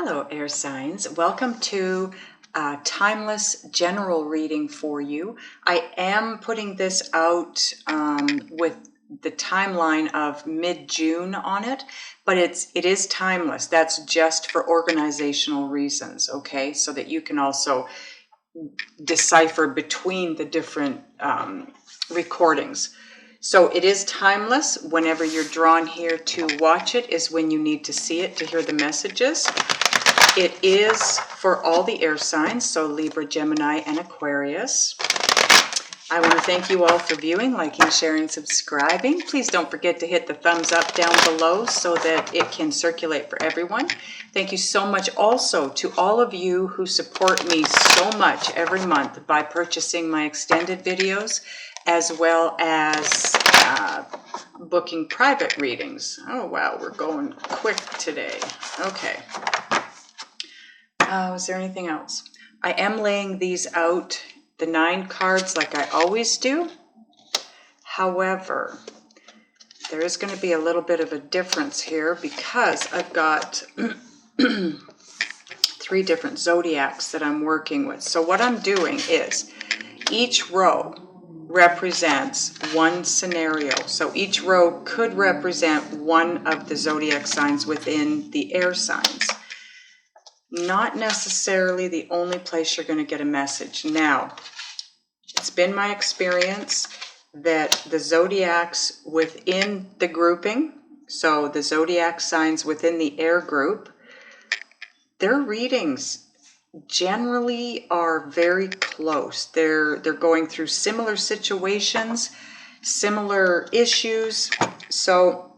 Hello, air signs. Welcome to a timeless general reading for you. I am putting this out with the timeline of mid-June on it, but it is timeless. That's just for organizational reasons, okay? So that you can also decipher between the different recordings. So it is timeless. Whenever you're drawn here to watch it is when you need to see it to hear the messages. It is for all the air signs, so Libra, Gemini, and Aquarius. I want to thank you all for viewing, liking, sharing, subscribing. Please don't forget to hit the thumbs up down below so that it can circulate for everyone. Thank you so much also to all of you who support me so much every month by purchasing my extended videos, as well as booking private readings. Oh, wow, we're going quick today. Okay. Is there anything else? I am laying these out, the 9 cards, like I always do. However, there is going to be a little bit of a difference here because I've got 3 different zodiacs that I'm working with. So what I'm doing is each row represents one scenario. So each row could represent one of the zodiac signs within the air signs. Not necessarily the only place you're going to get a message. Now, it's been my experience that the zodiacs within the grouping, so the zodiac signs within the air group, their readings generally are very close. They're going through similar situations, similar issues. So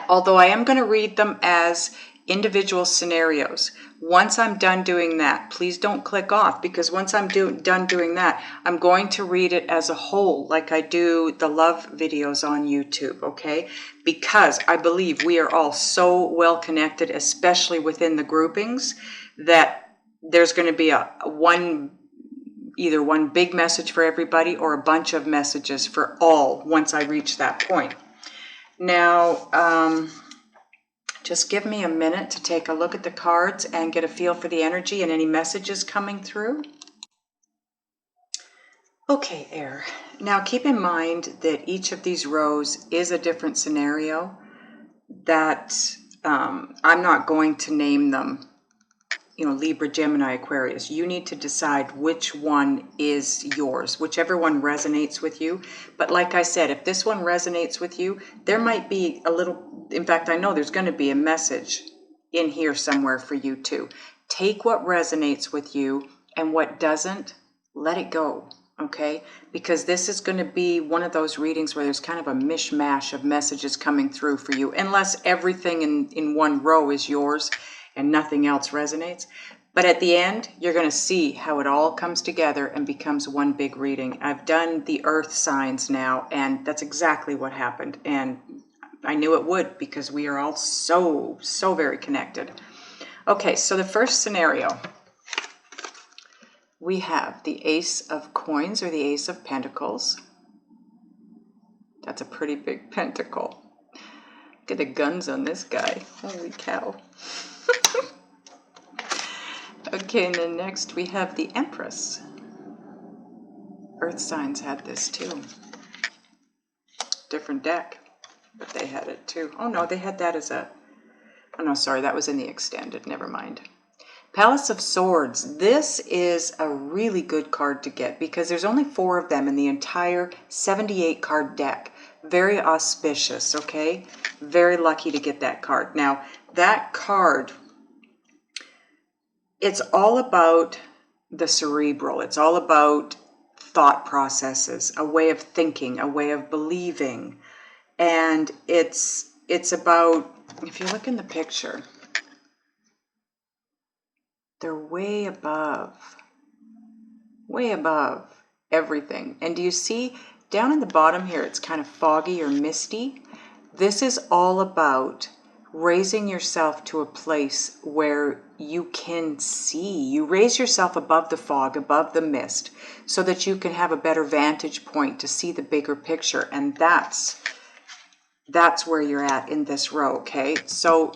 although I am going to read them as individual scenarios, once I'm done doing that, please don't click off, because once I'm done doing that, I'm going to read it as a whole, like I do the love videos on YouTube, okay? Because I believe we are all so well connected, especially within the groupings, that there's going to be either one big message for everybody or a bunch of messages for all once I reach that point. Now, just give me a minute to take a look at the cards and get a feel for the energy and any messages coming through. Okay, air. Now keep in mind that each of these rows is a different scenario, that I'm not going to name them, Libra, Gemini, Aquarius. You need to decide which one is yours, whichever one resonates with you. But like I said, if this one resonates with you, there might be a little, in fact, I know there's going to be a message in here somewhere for you too. Take what resonates with you, and what doesn't, let it go, okay? Because this is going to be one of those readings where there's kind of a mishmash of messages coming through for you, unless everything in one row is yours and nothing else resonates. But at the end, you're going to see how it all comes together and becomes one big reading. I've done the earth signs now, and that's exactly what happened. And I knew it would, because we are all so very connected. Okay, so the first scenario, we have the Ace of Coins, or the Ace of Pentacles. That's a pretty big pentacle. Look at the guns on this guy. Holy cow. Okay, and then next we have the Empress. Earth signs had this too. Different deck, but they had it too. Oh no, they had that as a... Oh no, sorry, that was in the extended. Never mind. Palace of Swords. This is a really good card to get because there's only 4 of them in the entire 78 card deck. Very auspicious, okay? Very lucky to get that card. Now, that card, it's all about the cerebral. It's all about thought processes, a way of thinking, a way of believing. And it's about, if you look in the picture, they're way above everything. And do you see down in the bottom here, it's kind of foggy or misty? This is all about raising yourself to a place where you can see. You raise yourself above the fog, above the mist, so that you can have a better vantage point to see the bigger picture. And that's where you're at in this row, okay? So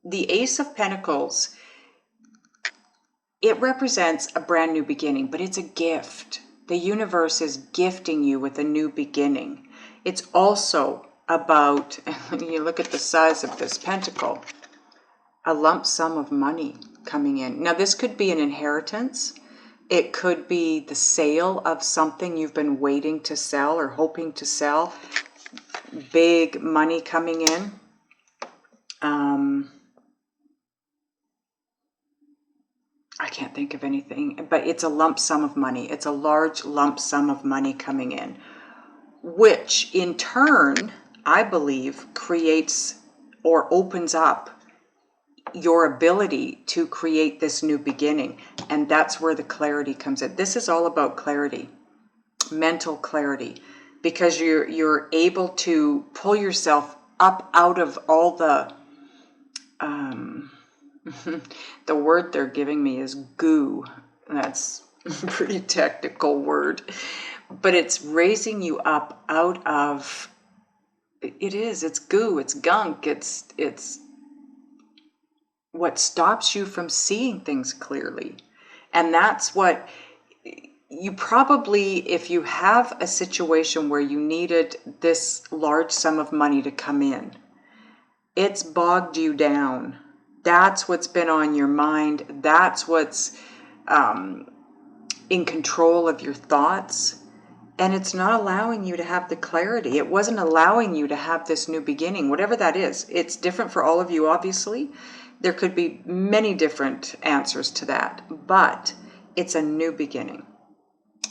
the Ace of Pentacles, it represents a brand new beginning, but it's a gift. The universe is gifting you with a new beginning. It's also about, when you look at the size of this pentacle, a lump sum of money coming in. Now, this could be an inheritance. It could be the sale of something you've been waiting to sell or hoping to sell. Big money coming in. I can't think of anything, but it's a lump sum of money. It's a large lump sum of money coming in, which in turn, I believe, creates or opens up your ability to create this new beginning. And that's where the clarity comes in. This is all about clarity, mental clarity, because you're able to pull yourself up out of all the the word they're giving me is goo. That's a pretty technical word, but it's raising you up out of, it's goo, it's gunk, it's what stops you from seeing things clearly. And that's what you probably, if you have a situation where you needed this large sum of money to come in, it's bogged you down. That's what's been on your mind. That's what's in control of your thoughts. And it's not allowing you to have the clarity. It wasn't allowing you to have this new beginning, whatever that is. It's different for all of you, obviously. There could be many different answers to that, but it's a new beginning.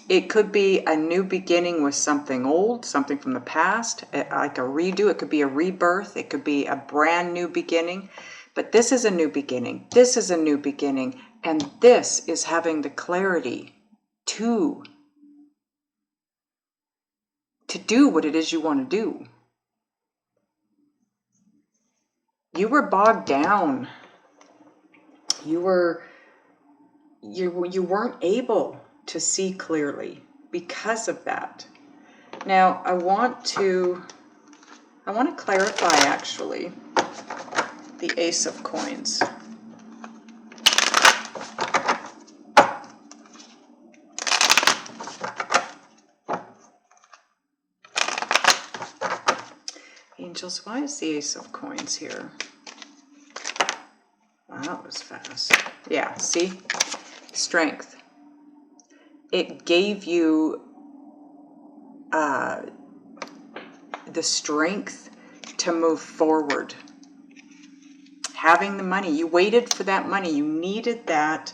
It could be a new beginning with something old, something from the past, like a redo. It could be a rebirth. It could be a brand new beginning. But this is a new beginning. This is a new beginning. And this is having the clarity to do what it is you want to do. You were bogged down. You weren't able to see clearly because of that. Now, I want to clarify actually the Ace of Coins. Angels, why is the Ace of Coins here? Wow, that was fast. Yeah, see? Strength. It gave you the strength to move forward. Having the money. You waited for that money. You needed that.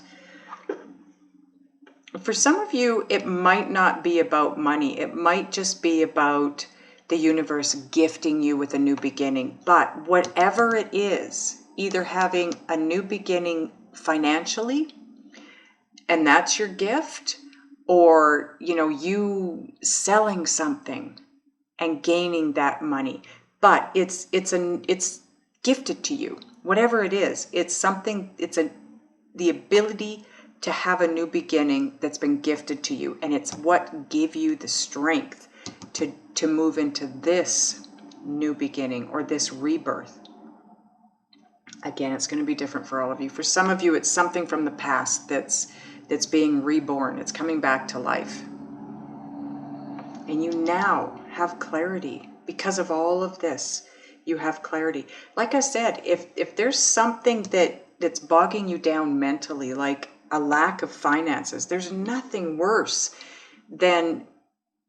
For some of you, it might not be about money. It might just be about the universe gifting you with a new beginning. But whatever it is, either having a new beginning financially, and that's your gift, or, you selling something and gaining that money. But it's gifted to you. Whatever it is, it's something, the ability to have a new beginning that's been gifted to you. And it's what gave you the strength to move into this new beginning or this rebirth. Again, it's going to be different for all of you. For some of you, it's something from the past that's being reborn. It's coming back to life. And you now have clarity. Because of all of this, you have clarity. Like I said, if there's something that's bogging you down mentally, like a lack of finances, there's nothing worse than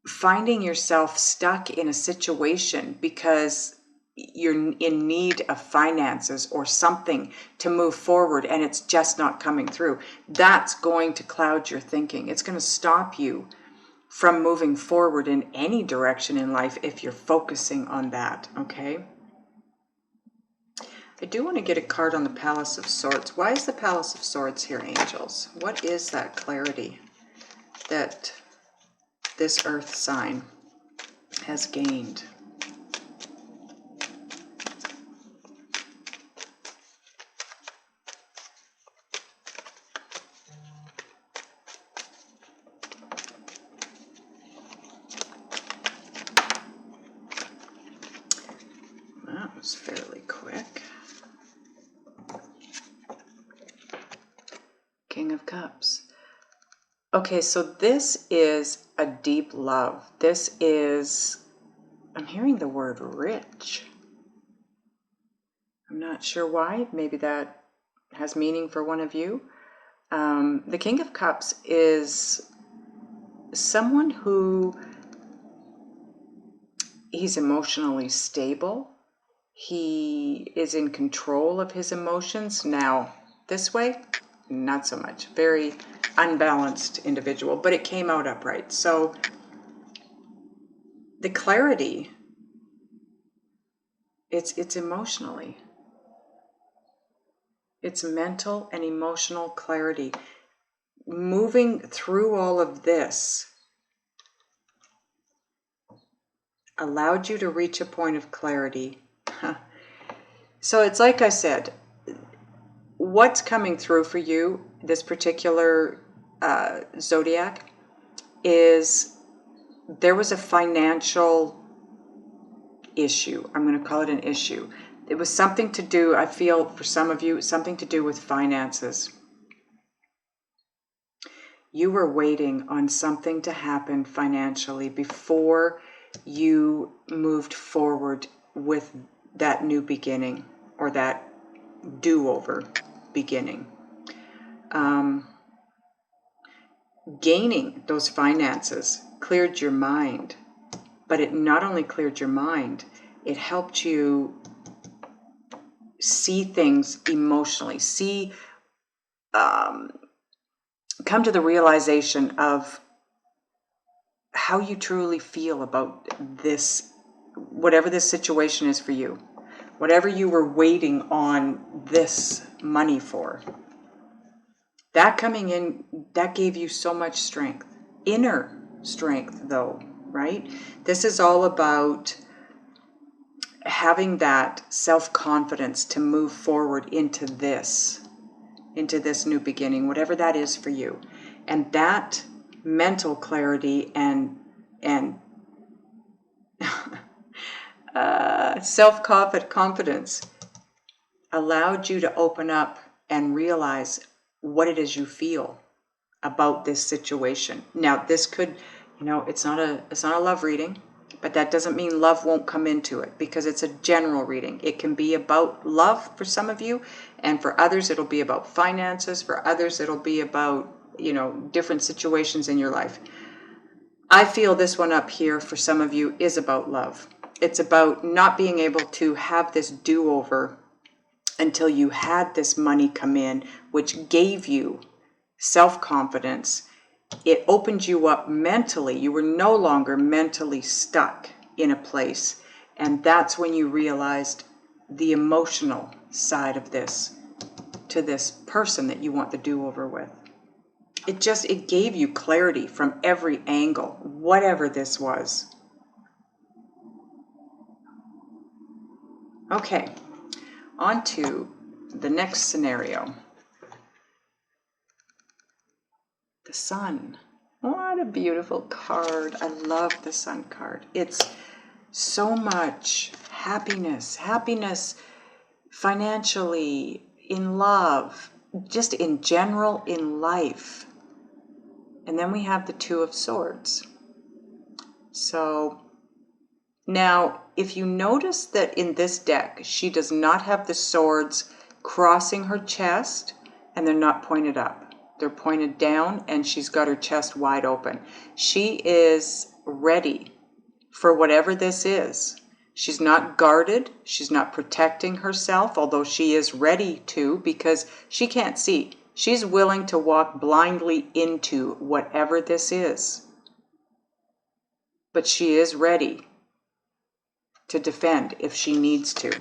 finding yourself stuck in a situation because you're in need of finances or something to move forward and it's just not coming through. That's going to cloud your thinking. It's going to stop you from moving forward in any direction in life if you're focusing on that, okay? I do want to get a card on the Palace of Swords. Why is the Palace of Swords here, angels? What is that clarity that this earth sign has gained? That was fairly quick. King of Cups. Okay, so this is a deep love. This is, I'm hearing the word rich. I'm not sure why. Maybe that has meaning for one of you. The King of Cups is someone who, he's emotionally stable. He is in control of his emotions. Now, this way, not so much. Very unbalanced individual, but it came out upright. So the clarity, it's emotionally. It's mental and emotional clarity. Moving through all of this allowed you to reach a point of clarity. So it's like I said, what's coming through for you, this particular zodiac, is there was a financial issue. I'm going to call it an issue. It was something to do, I feel for some of you, something to do with finances. You were waiting on something to happen financially before you moved forward with that new beginning or that do-over beginning. Gaining those finances cleared your mind, but it not only cleared your mind, it helped you see things emotionally, come to the realization of how you truly feel about this, whatever this situation is for you, whatever you were waiting on this money for. That coming in, that gave you so much strength, inner strength though, right? This is all about having that self-confidence to move forward into this new beginning, whatever that is for you. And that mental clarity and self-confidence allowed you to open up and realize what it is you feel about this situation. Now, this could, it's not a love reading, but that doesn't mean love won't come into it, because it's a general reading. It can be about love for some of you, and for others it'll be about finances. For others it'll be about, different situations in your life. I feel this one up here for some of you is about love. It's about not being able to have this do-over until you had this money come in, which gave you self-confidence. It opened you up mentally. You were no longer mentally stuck in a place. And that's when you realized the emotional side of this to this person that you want the do-over with. It gave you clarity from every angle, whatever this was. Okay, on to the next scenario. The Sun. What a beautiful card. I love the Sun card. It's so much happiness financially, in love, just in general in life. And then we have the Two of Swords. So now, if you notice that in this deck, she does not have the swords crossing her chest, and they're not pointed up. They're pointed down, and she's got her chest wide open. She is ready for whatever this is. She's not guarded. She's not protecting herself, although she is ready to, because she can't see. She's willing to walk blindly into whatever this is. But she is ready to defend if she needs to.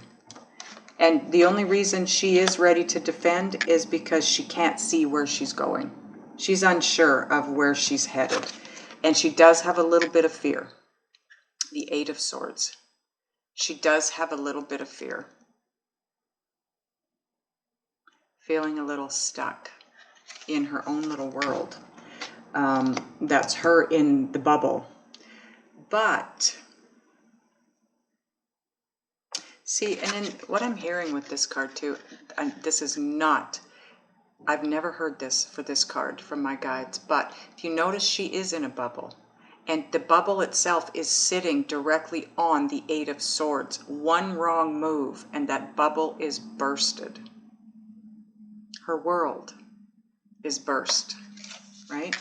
And the only reason she is ready to defend is because she can't see where she's going. She's unsure of where she's headed. And she does have a little bit of fear. The Eight of Swords. She does have a little bit of fear. Feeling a little stuck in her own little world. That's her in the bubble. But see, and then what I'm hearing with this card too, and this is not I've never heard this for this card from my guides, but if you notice, she is in a bubble. And the bubble itself is sitting directly on the Eight of Swords. One wrong move and that bubble is bursted. Her world is burst, right?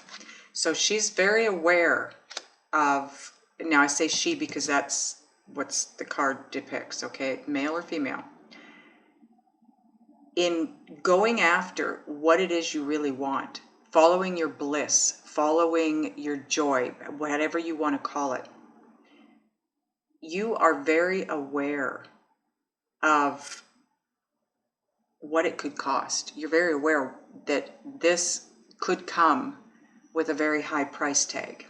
So she's very aware of, now I say she because that's what the card depicts, okay? Male or female. In going after what it is you really want, following your bliss, following your joy, whatever you want to call it, you are very aware of what it could cost. You're very aware that this could come with a very high price tag,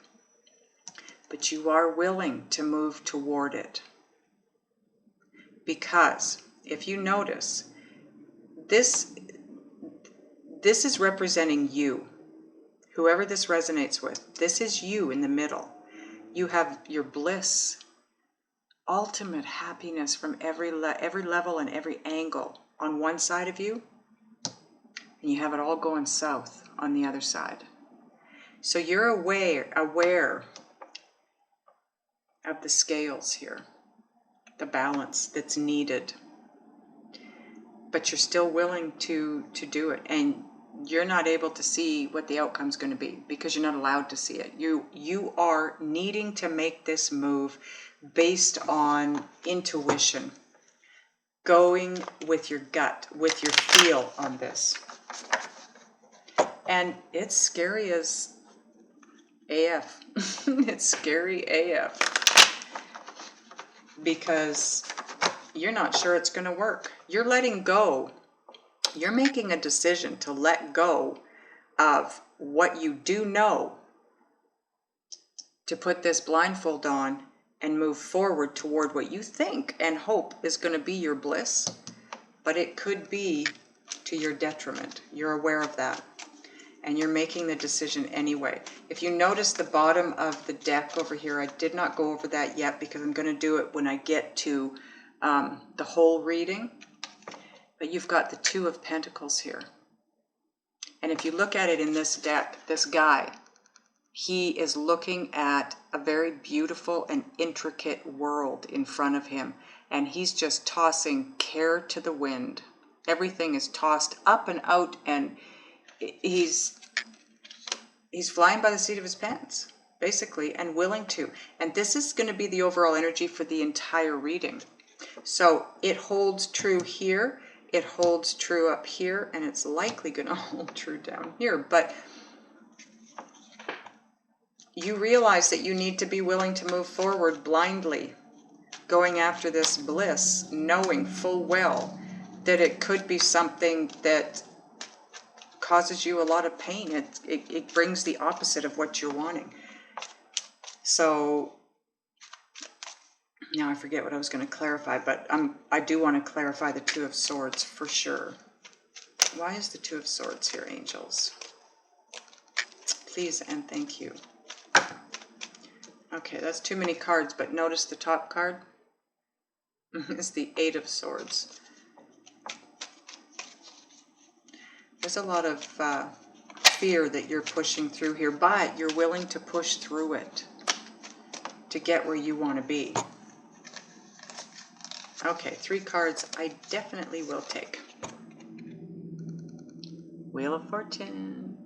but you are willing to move toward it. Because if you notice, this is representing you. Whoever this resonates with, this is you in the middle. You have your bliss, ultimate happiness from every level and every angle on one side of you, and you have it all going south on the other side. So you're aware of the scales here, the balance that's needed, but you're still willing to do it, and you're not able to see what the outcome's going to be because you're not allowed to see it. You are needing to make this move based on intuition, going with your gut, with your feel on this. And it's scary as AF. It's scary AF because you're not sure it's going to work. You're letting go. You're making a decision to let go of what you do know, to put this blindfold on and move forward toward what you think and hope is going to be your bliss, but it could be to your detriment. You're aware of that, and you're making the decision anyway. If you notice the bottom of the deck over here, I did not go over that yet because I'm going to do it when I get to the whole reading. But you've got the Two of Pentacles here. And if you look at it in this deck, this guy, he is looking at a very beautiful and intricate world in front of him. And he's just tossing care to the wind. Everything is tossed up and out, and he's flying by the seat of his pants, basically, and willing to. And this is going to be the overall energy for the entire reading. So it holds true here. It holds true up here, and it's likely going to hold true down here. But you realize that you need to be willing to move forward blindly, going after this bliss, knowing full well that it could be something that causes you a lot of pain. It brings the opposite of what you're wanting. So now I forget what I was going to clarify, but I do want to clarify the Two of Swords for sure. Why is the Two of Swords here, angels? Please and thank you. Okay, that's too many cards, but notice the top card is the Eight of Swords. There's a lot of fear that you're pushing through here, but you're willing to push through it to get where you want to be. Okay, 3 cards I definitely will take. Wheel of Fortune.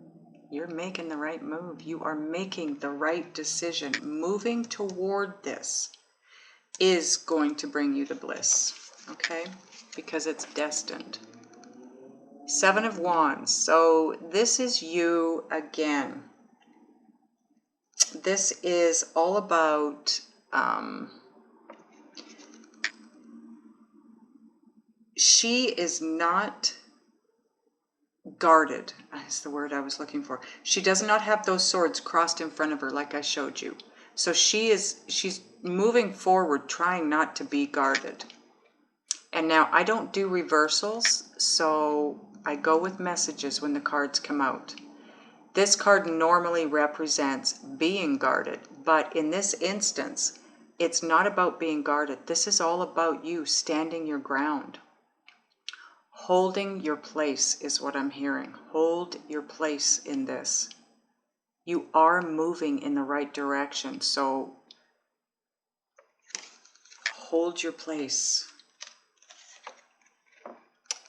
You're making the right move. You are making the right decision. Moving toward this is going to bring you the bliss, okay? Because it's destined. 7 of Wands. So this is you again. This is all about she is not guarded, is the word I was looking for. She does not have those swords crossed in front of her like I showed you. So she's moving forward, trying not to be guarded. And now I don't do reversals, so I go with messages when the cards come out. This card normally represents being guarded, but in this instance, it's not about being guarded. This is all about you standing your ground, Holding your place is what I'm hearing. Hold your place in this. You are moving in the right direction, so hold your place.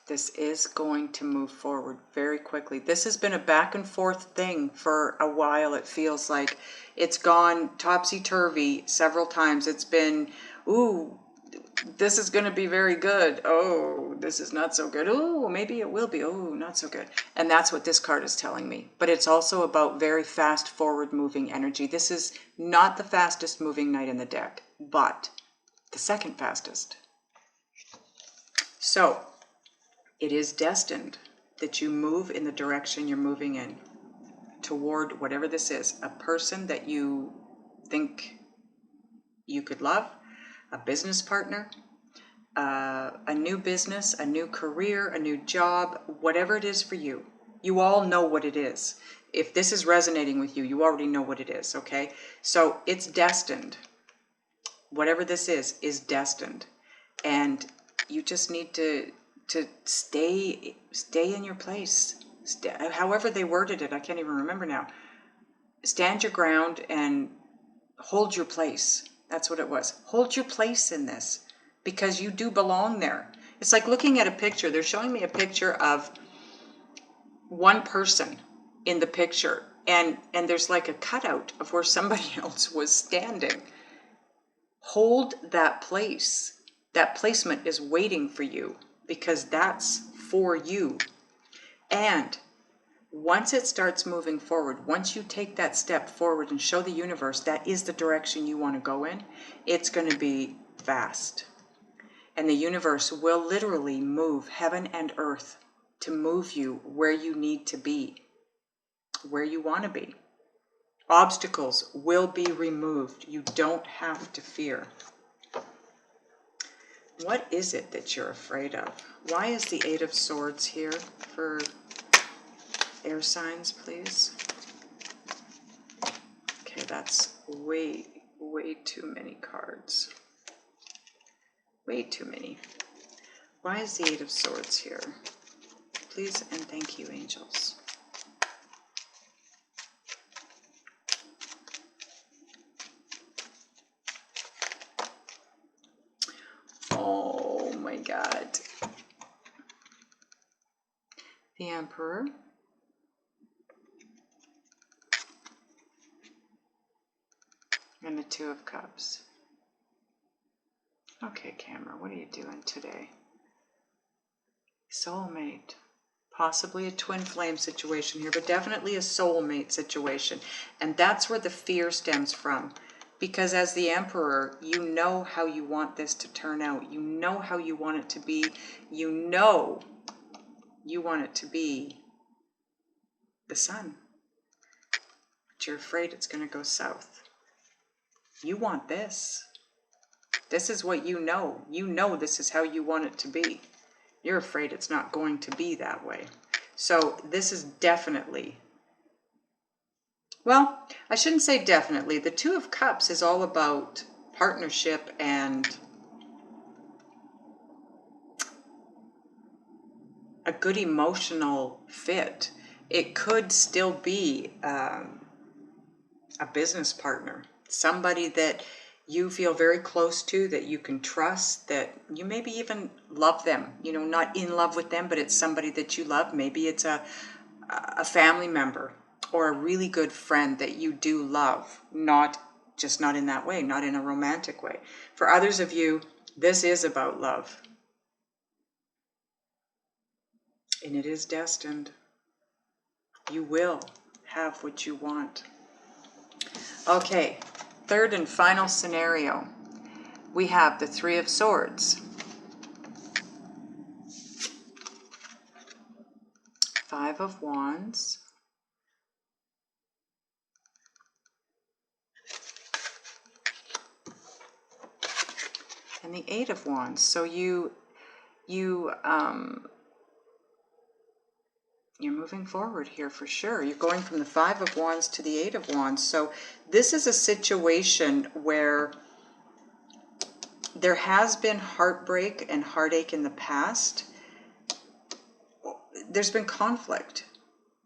This is going to move forward very quickly. This has been a back and forth thing for a while. It feels like it's gone topsy-turvy several times. It's been, ooh, this is going to be very good. Oh, this is not so good. Oh, maybe it will be. Oh, not so good. And that's what this card is telling me. But it's also about very fast forward moving energy. This is not the fastest moving knight in the deck, but the second fastest. So it is destined that you move in the direction you're moving in, toward whatever this is, a person that you think you could love, a business partner, a new business, a new career, a new job, whatever it is for you. You all know what it is. If this is resonating with you, you already know what it is, okay? So it's destined. Whatever this is destined. And you just need to stay in your place. However they worded it, I can't even remember now. Stand your ground and hold your place. That's what it was. Hold your place in this, because you do belong there. It's like looking at a picture. They're showing me a picture of one person in the picture, and there's like a cutout of where somebody else was standing. Hold that place. That placement is waiting for you, because that's for you. And once it starts moving forward, once you take that step forward and show the universe that is the direction you want to go in, it's going to be fast. And the universe will literally move heaven and earth to move you where you need to be, where you want to be. Obstacles will be removed. You don't have to fear. What is it that you're afraid of? Why is the Eight of Swords here for air signs, please? Okay, that's way too many cards. Way too many. Why is the Eight of Swords here? Please and thank you, angels. Oh my God. The Emperor. And the Two of Cups. Okay, camera, what are you doing today? Soulmate. Possibly a twin flame situation here, but definitely a soulmate situation. And that's where the fear stems from. Because as the Emperor, you know how you want this to turn out. You know how you want it to be. You know you want it to be the sun. But you're afraid it's going to go south. You want this. This is what you know. You know this is how you want it to be. You're afraid it's not going to be that way. So this is definitely, well, I shouldn't say definitely. The Two of Cups is all about partnership and a good emotional fit. It could still be a business partner, somebody that you feel very close to, that you can trust, that you maybe even love them, you know, not in love with them, but it's somebody that you love. Maybe it's a family member or a really good friend that you do love, not in that way, not in a romantic way. For others of you, this is about love. And it is destined. You will have what you want. Okay, third and final scenario. We have the Three of Swords, Five of Wands, and the Eight of Wands. So you're moving forward here for sure. You're going from the Five of Wands to the Eight of Wands. So this is a situation where there has been heartbreak and heartache in the past. there's been conflict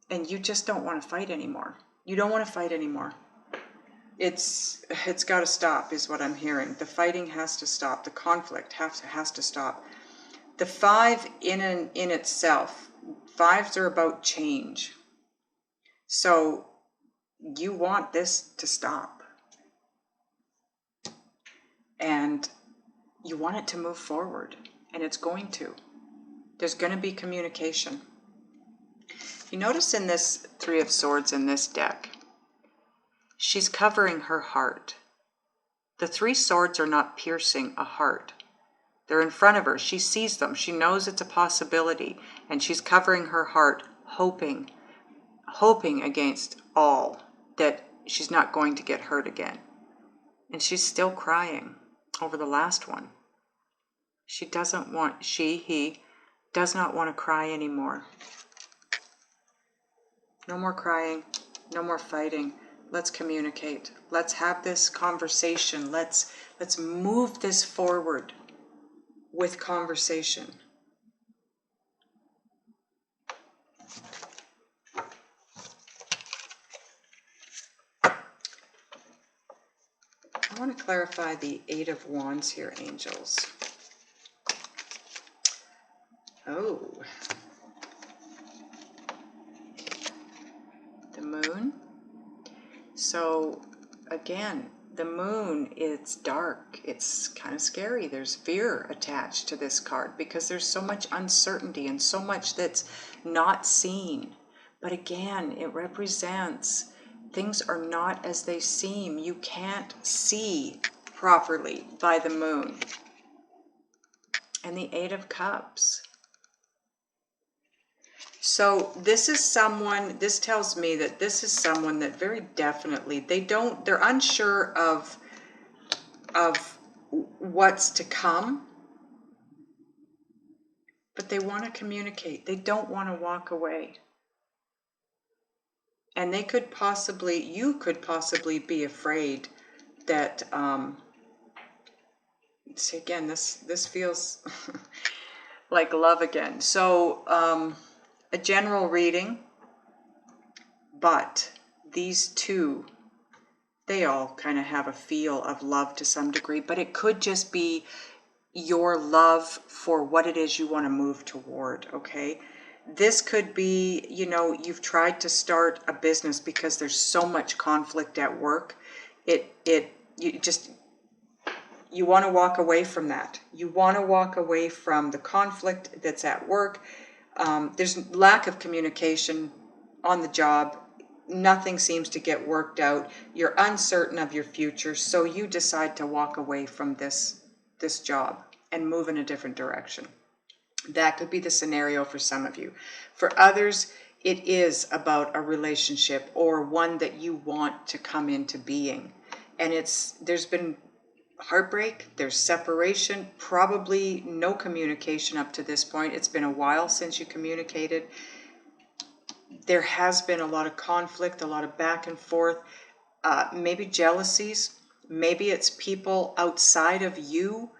and you just don't want to fight anymore. You don't want to fight anymore. It's got to stop is what I'm hearing. The fighting has to stop. The conflict has to stop. The 5 in itself, 5s are about change. So you want this to stop. And you want it to move forward. And it's going to. There's going to be communication. You notice in this 3 of Swords in this deck, she's covering her heart. The 3 swords are not piercing a heart. They're in front of her. She sees them. She knows it's a possibility. And she's covering her heart, hoping against all that she's not going to get hurt again. And she's still crying over the last one. He does not want to cry anymore. No more crying, no more fighting. Let's communicate. Let's have this conversation. Let's move this forward with conversation. I want to clarify the 8 of Wands here, angels. Oh. The moon. So again, the moon, it's dark. It's kind of scary. There's fear attached to this card because there's so much uncertainty and so much that's not seen. But again, it represents things are not as they seem. You can't see properly by the moon. And the 8 of Cups. So this tells me that this is someone that very definitely, they're unsure of what's to come, but they want to communicate. They don't want to walk away. And you could possibly be afraid that, see again, this feels like love again. So, a general reading, but these 2, they all kind of have a feel of love to some degree, but it could just be your love for what it is you want to move toward, okay? This could be, you've tried to start a business because there's so much conflict at work. You want to walk away from that. You want to walk away from the conflict that's at work. There's lack of communication on the job. Nothing seems to get worked out. You're uncertain of your future, so you decide to walk away from this job and move in a different direction. That could be the scenario for some of you. For others, it is about a relationship or one that you want to come into being. And there's been heartbreak, there's separation, probably no communication up to this point. It's been a while since you communicated. There has been a lot of conflict, a lot of back and forth, maybe jealousies. Maybe it's people outside of you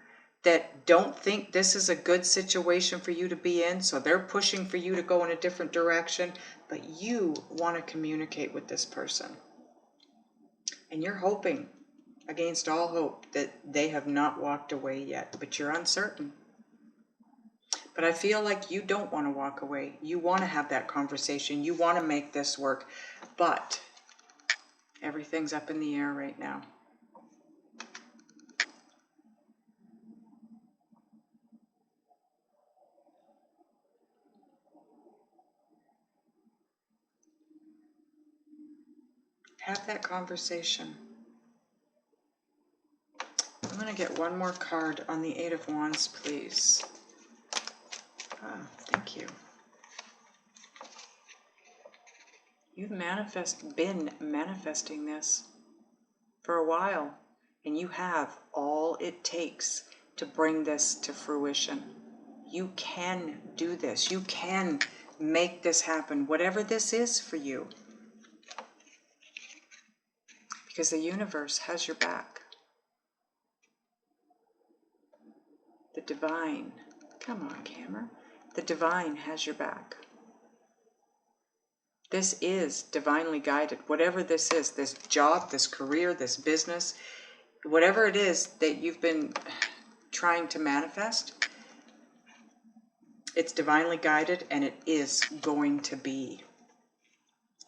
that don't think this is a good situation for you to be in, so they're pushing for you to go in a different direction, but you want to communicate with this person. And you're hoping against all hope that they have not walked away yet, but you're uncertain. But I feel like you don't want to walk away. You want to have that conversation. You want to make this work, but everything's up in the air right now. Have that conversation. I'm going to get one more card on the 8 of Wands, please. Thank you. You've been manifesting this for a while, and you have all it takes to bring this to fruition. You can do this. You can make this happen, whatever this is for you. Because the universe has your back. The divine, come on, camera. The divine has your back. This is divinely guided. Whatever this is, this job, this career, this business, whatever it is that you've been trying to manifest, it's divinely guided and it is going to be.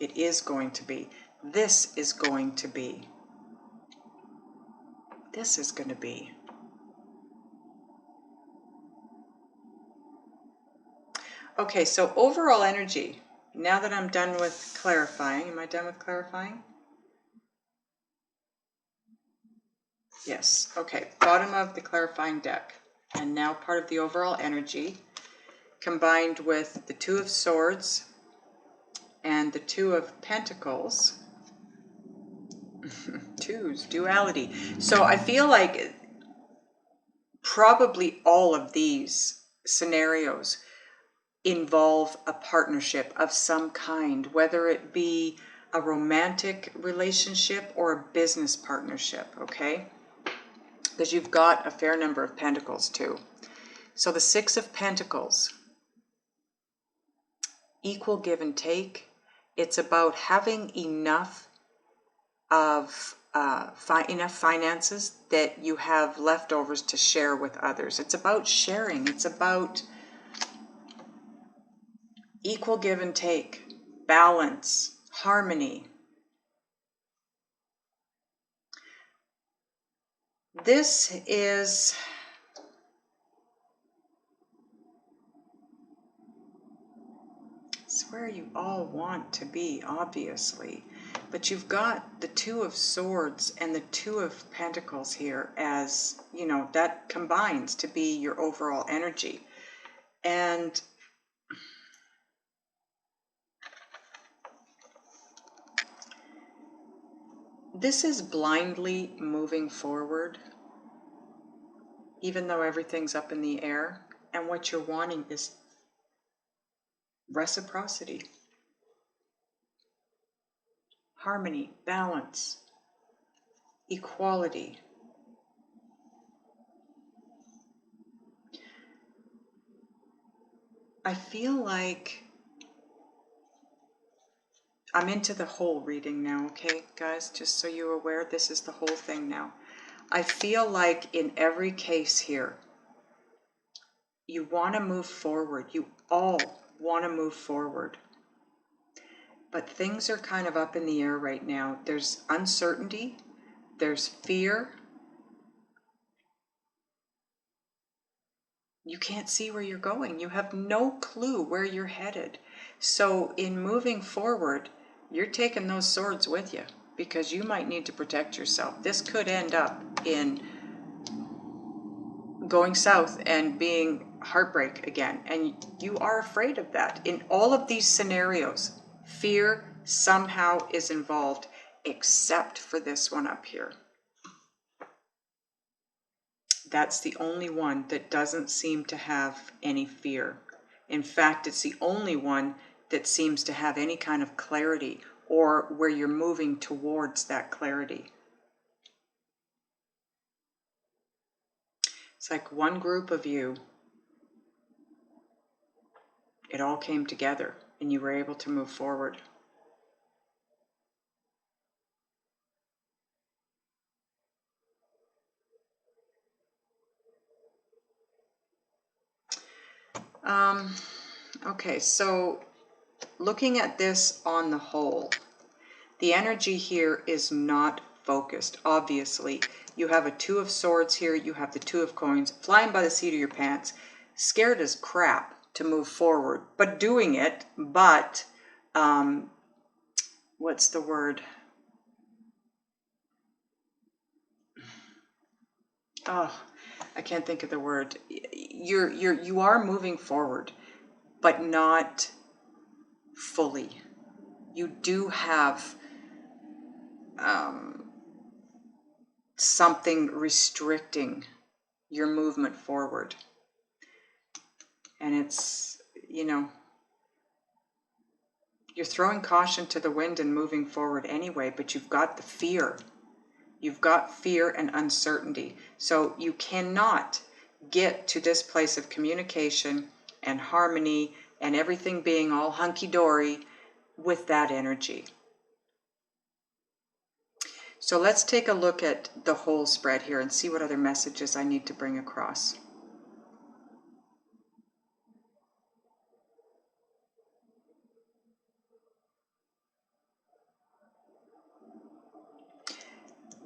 It is going to be. This is going to be. This is going to be. Okay, so overall energy. Now that I'm done with clarifying, am I done with clarifying? Yes, okay, bottom of the clarifying deck. And now part of the overall energy, combined with the Two of Swords and the Two of Pentacles. Twos, duality. So I feel like probably all of these scenarios involve a partnership of some kind, whether it be a romantic relationship or a business partnership, okay? Because you've got a fair number of pentacles too. So the Six of Pentacles, equal give and take. It's about having enough of enough finances that you have leftovers to share with others. It's about sharing. It's about equal give and take, balance, harmony. This is it's where you all want to be, obviously. But you've got the Two of Swords and the Two of Pentacles here as, you know, that combines to be your overall energy. And this is blindly moving forward, even though everything's up in the air. And what you're wanting is reciprocity, harmony, balance, equality. I feel like I'm into the whole reading now, okay, guys? Just so you're aware, this is the whole thing now. I feel like in every case here, you want to move forward. You all want to move forward. But things are kind of up in the air right now. There's uncertainty. There's fear. You can't see where you're going. You have no clue where you're headed. So in moving forward, you're taking those swords with you because you might need to protect yourself. This could end up in going south and being heartbreak again. And you are afraid of that. In all of these scenarios, fear somehow is involved, except for this one up here. That's the only one that doesn't seem to have any fear. In fact, it's the only one that seems to have any kind of clarity or where you're moving towards that clarity. It's like one group of you, it all came together and you were able to move forward. Okay, so looking at this on the whole, the energy here is not focused. Obviously, you have a Two of Swords here, you have the Two of Coins, flying by the seat of your pants, scared as crap to move forward, but doing it, but, what's the word? Oh, I can't think of the word. You are moving forward, but not fully. You do have something restricting your movement forward. And it's, you know, you're throwing caution to the wind and moving forward anyway, but you've got the fear. You've got fear and uncertainty. So you cannot get to this place of communication and harmony and everything being all hunky-dory with that energy. So let's take a look at the whole spread here and see what other messages I need to bring across.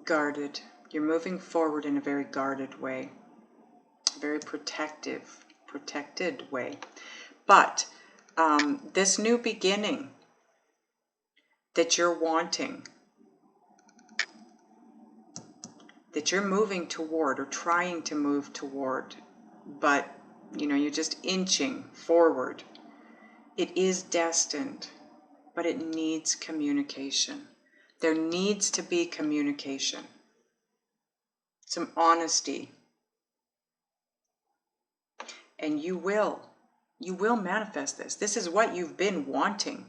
Guarded. You're moving forward in a very guarded way, very protected way. But this new beginning that you're wanting, that you're moving toward or trying to move toward, but you're just inching forward. It is destined, but it needs communication. There needs to be communication, some honesty, and you will manifest this. This is what you've been wanting.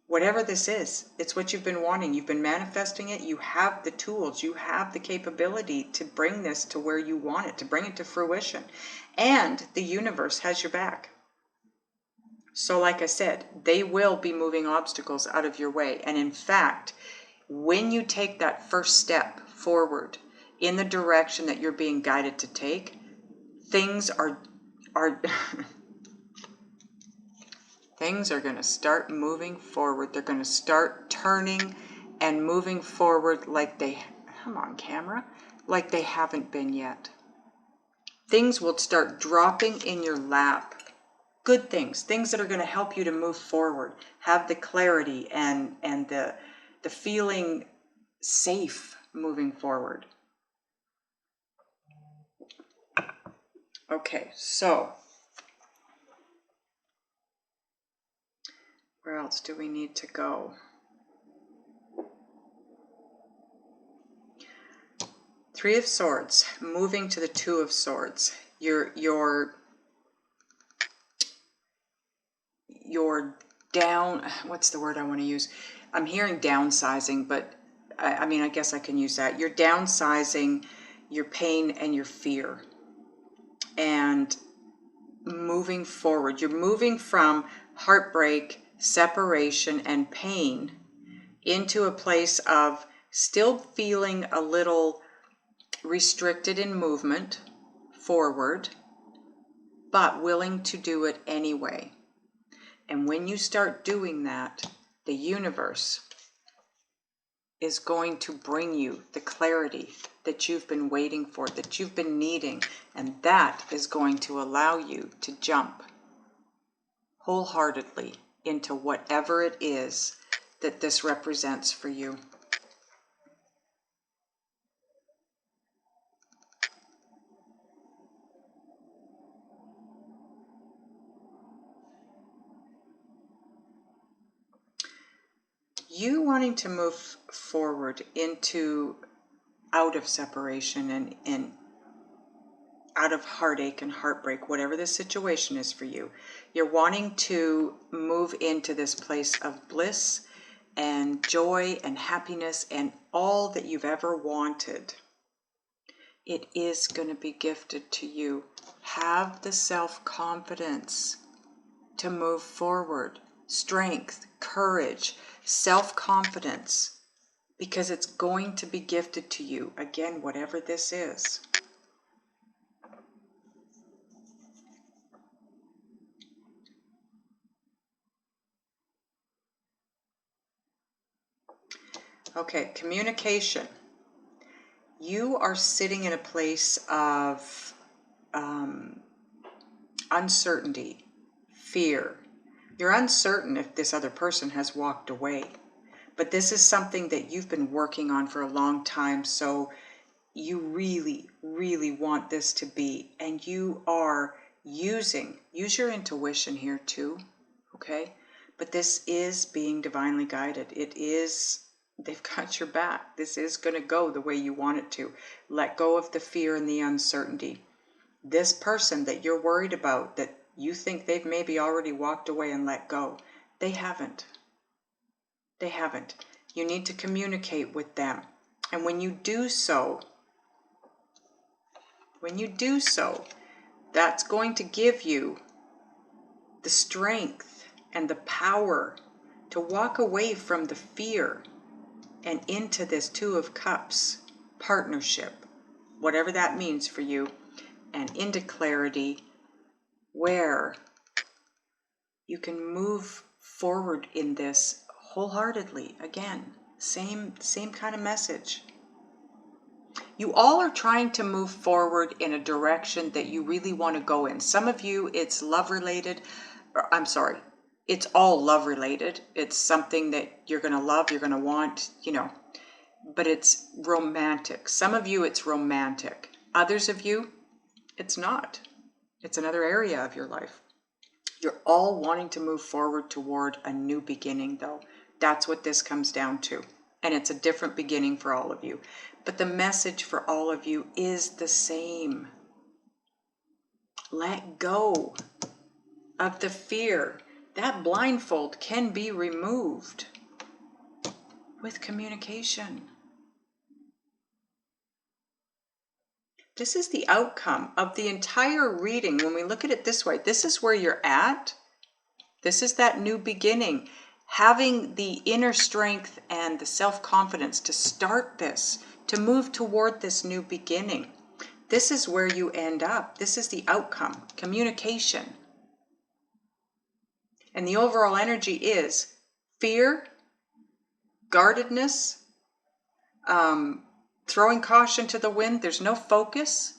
Whatever this is, it's what you've been wanting. You've been manifesting it. You have the tools. You have the capability to bring this to where you want it, to bring it to fruition. And the universe has your back. So like I said, they will be moving obstacles out of your way. And in fact, when you take that first step forward in the direction that you're being guided to take, things are things are going to start moving forward. They're going to start turning and moving forward like come on camera, like they haven't been yet. Things will start dropping in your lap. Good things that are going to help you to move forward, have the clarity and the feeling safe moving forward. Okay, so where else do we need to go? Three of Swords, moving to the Two of Swords. You're down, what's the word I want to use? I'm hearing downsizing, but I mean, I guess I can use that. You're downsizing your pain and your fear and moving forward. You're moving from heartbreak, separation, and pain into a place of still feeling a little restricted in movement forward, but willing to do it anyway. And when you start doing that, the universe is going to bring you the clarity that you've been waiting for, that you've been needing, and that is going to allow you to jump wholeheartedly into whatever it is that this represents for you. You wanting to move forward out of separation and out of heartache and heartbreak, whatever the situation is for you. You're wanting to move into this place of bliss and joy and happiness and all that you've ever wanted. It is going to be gifted to you. Have the self-confidence to move forward, strength, courage, self-confidence, because it's going to be gifted to you. Again, whatever this is. Okay, communication. You are sitting in a place of uncertainty, fear. You're uncertain if this other person has walked away. But this is something that you've been working on for a long time, so you really, really want this to be. And you are use your intuition here too, okay? But this is being divinely guided. They've got your back. This is going to go the way you want it to. Let go of the fear and the uncertainty. This person that you're worried about, that you think they've maybe already walked away and let go, they haven't. They haven't. You need to communicate with them. And when you do so, that's going to give you the strength and the power to walk away from the fear and into this Two of Cups partnership, whatever that means for you, and into clarity where you can move forward in this wholeheartedly. Again, same kind of message. You all are trying to move forward in a direction that you really want to go in. Some of you, it's love related. I'm sorry, it's all love related. It's something that you're going to love, you're going to want, you know, but it's romantic. Some of you, it's romantic. Others of you, it's not. It's another area of your life. You're all wanting to move forward toward a new beginning, though. That's what this comes down to. And it's a different beginning for all of you. But the message for all of you is the same. Let go of the fear. That blindfold can be removed with communication. This is the outcome of the entire reading. When we look at it this way, this is where you're at. This is that new beginning. Having the inner strength and the self-confidence to start this, to move toward this new beginning. This is where you end up. This is the outcome, communication. And the overall energy is fear, guardedness, throwing caution to the wind. There's no focus,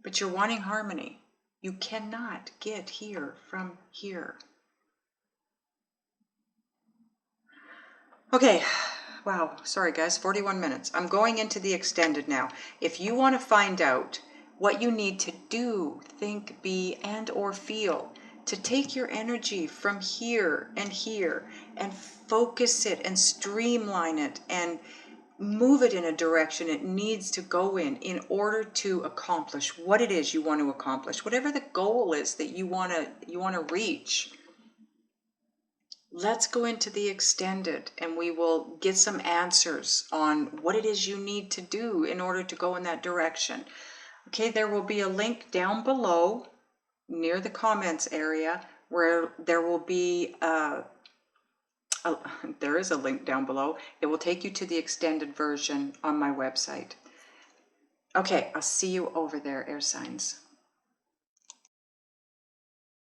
but you're wanting harmony. You cannot get here from here. Okay, wow, sorry guys, 41 minutes. I'm going into the extended now. If you want to find out what you need to do, think, be, and or feel to take your energy from here and focus it and streamline it and move it in a direction it needs to go in order to accomplish what it is you want to accomplish, whatever the goal is that you want to reach. Let's go into the extended and we will get some answers on what it is you need to do in order to go in that direction. Okay, there will be a link down below near the comments area where there will be there is a link down below. It will take you to the extended version on my website. Okay, I'll see you over there, air signs.